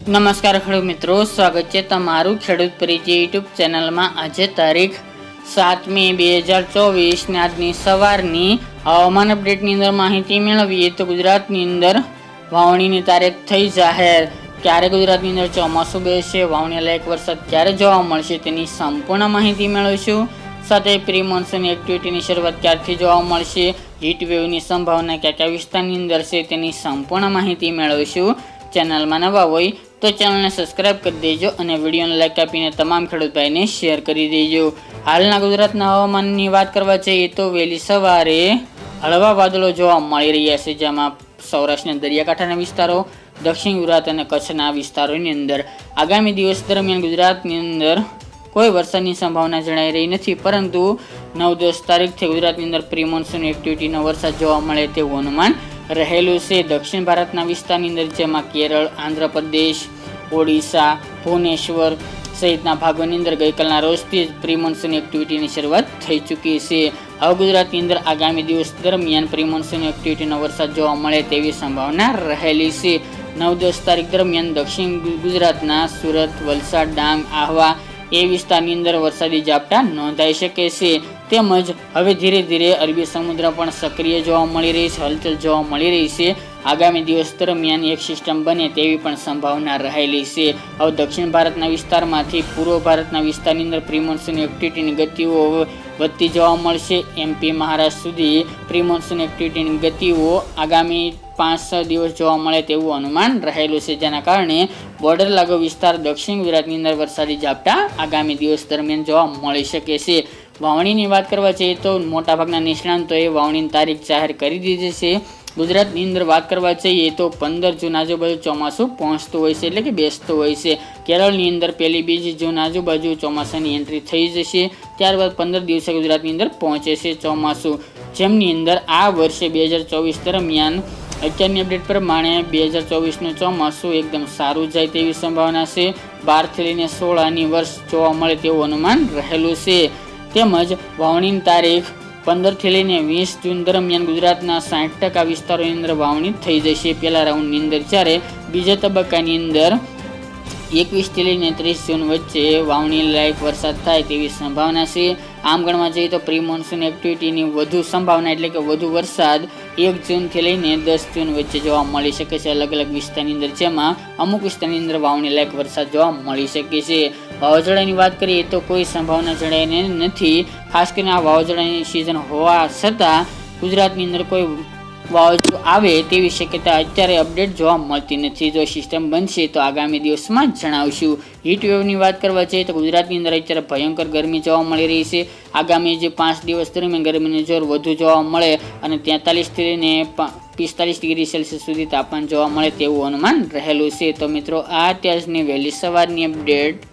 નમસ્કાર ખેડૂત મિત્રો, સ્વાગત છે તમારું ખેડૂત પરિચય યુટ્યુબ ચેનલમાં। આજે તારીખ 7 મે 2024 ને આજની સવારની હવામાન અપડેટની અંદર માહિતી મેળવીએ તો ગુજરાતની અંદર વાવણીની તારીખ થઈ જાહેર। ક્યારે ગુજરાતની અંદર ચોમાસું બેસશે, વાવણી લાયક વરસાદ ક્યારે જોવા મળશે તેની સંપૂર્ણ માહિતી મેળવીશું। સાથે પ્રી મોન્સૂન એક્ટિવિટીની શરૂઆત ક્યારથી જોવા મળશે, હીટ વેવની સંભાવના કયા કયા વિસ્તારની અંદર છે તેની સંપૂર્ણ માહિતી મેળવીશું। ચેનલમાં નવા હોય તો ચેનલને સબસ્ક્રાઇબ કરી દેજો અને વિડીયોને લાઈક આપીને તમામ ખેડૂત ભાઈને શેર કરી દેજો। હાલના ગુજરાતના હવામાનની વાત કરવા જઈએ તો વહેલી સવારે હળવા વાદળો જોવા મળી રહ્યા છે, જેમાં સૌરાષ્ટ્રના દરિયાકાંઠાના વિસ્તારો, દક્ષિણ ગુજરાત અને કચ્છના વિસ્તારોની અંદર આગામી દિવસ દરમિયાન ગુજરાતની અંદર કોઈ વરસાદની સંભાવના જણાઈ રહી નથી, પરંતુ 9-10 તારીખથી ગુજરાતની અંદર પ્રી મોન્સૂન એક્ટિવિટીનો વરસાદ જોવા મળે તેવું અનુમાન રહેલું છે। દક્ષિણ ભારતના વિસ્તારની અંદર જેમાં કેરળ, આંધ્રપ્રદેશ, ઓડિશા, ભુવનેશ્વર સહિતના ભાગોની અંદર ગઈકાલના રોજથી જ પ્રી મોન્સૂન એક્ટિવિટીની શરૂઆત થઈ ચૂકી છે। હવે ગુજરાતની અંદર આગામી દિવસ દરમિયાન પ્રી મોન્સૂન એક્ટિવિટીનો વરસાદ જોવા મળે તેવી સંભાવના રહેલી છે। 9-10 તારીખ દરમિયાન દક્ષિણ ગુજરાતના સુરત, વલસાડ, ડાંગ, આહવા એ વિસ્તારની અંદર વરસાદી ઝાપટા નોંધાઈ શકે છે। તેમજ હવે ધીરે ધીરે અરબી સમુદ્ર પણ સક્રિય જોવા મળી રહી છે, હલચલ જોવા મળી રહી છે। આગામી દિવસ દરમિયાન એક સિસ્ટમ બને તેવી પણ સંભાવના રહેલી છે। હવે દક્ષિણ ભારતના વિસ્તારમાંથી પૂર્વ ભારતના વિસ્તારની અંદર પ્રી મોન્સૂન એક્ટિવિટીની ગતિઓ વધતી જોવા મળશે। એમપી, મહારાષ્ટ્ર સુધી પ્રી મોન્સૂન એક્ટિવિટીની ગતિઓ આગામી 5-6 દિવસ જોવા મળે તેવું અનુમાન રહેલું છે, જેના કારણે બોર્ડર લાગુ વિસ્તાર દક્ષિણ ગુજરાતની અંદર વરસાદી ઝાપટા આગામી દિવસ દરમિયાન જોવા મળી શકે છે। વાવણીની વાત કરવા જઈએ તો મોટાભાગના નિષ્ણાંતોએ વાવણીની તારીખ જાહેર કરી દીધી છે। ગુજરાતની અંદર વાત કરવા જઈએ તો 15 જૂન આજુબાજુ ચોમાસું પહોંચતું હોય છે, એટલે કે બેસતું હોય છે। કેરળની અંદર 1-2 જૂન આજુબાજુ ચોમાસાની એન્ટ્રી થઈ જશે, ત્યારબાદ 15 દિવસે ગુજરાતની અંદર પહોંચે છે ચોમાસું, જેમની અંદર આ વર્ષે 2024 દરમિયાન અત્યારની અપડેટ પ્રમાણે 2024નું ચોમાસું એકદમ સારું જાય તેવી સંભાવના છે। 12 થી લઈને 16 આની વર્ષ જોવા મળે તેવું અનુમાન રહેલું છે। તેમજ વાવણીની તારીખ 15 થી લઈને 20 જૂન દરમિયાન ગુજરાતના 60% વિસ્તારોની અંદર વાવણી થઈ જશે પહેલા રાઉન્ડની અંદર, જ્યારે બીજા તબક્કાની અંદર 21 થી લઈને 30 જૂન વચ્ચે વાવણી લાયક વરસાદ થાય તેવી સંભાવના છે। આમ ગણવા જઈએ તો પ્રી મોન્સૂન એક્ટિવિટીની વધુ સંભાવના એટલે કે વધુ વરસાદ 1 જૂનથી લઈને 10 જૂન વચ્ચે જોવા મળી શકે છે અલગ અલગ વિસ્તારની અંદર, જેમાં અમુક વિસ્તારની અંદર વાવણી લાયક વરસાદ જોવા મળી શકે છે। વાવાઝોડાની વાત કરીએ તો કોઈ સંભાવના જણાઈને નથી, ખાસ કરીને આ વાવાઝોડાની સિઝન હોવા છતાં ગુજરાતની અંદર કોઈ વાવાઝોડું આવે તેવી શક્યતા અત્યારે અપડેટ જોવા મળતી નથી। જો સિસ્ટમ બનશે તો આગામી દિવસમાં જણાવશું। હીટ વેવની વાત કરવા જઈએ તો ગુજરાતની અંદર અત્યારે ભયંકર ગરમી જોવા મળી રહી છે। આગામી જે 5 દિવસ દરમિયાન ગરમીનું જોર વધુ જોવા મળે અને 43 થી લઈને 45 ડિગ્રી સેલ્સિયસ સુધી તાપમાન જોવા મળે તેવું અનુમાન રહેલું છે। તો મિત્રો, આ અત્યારની વહેલી સવારની અપડેટ।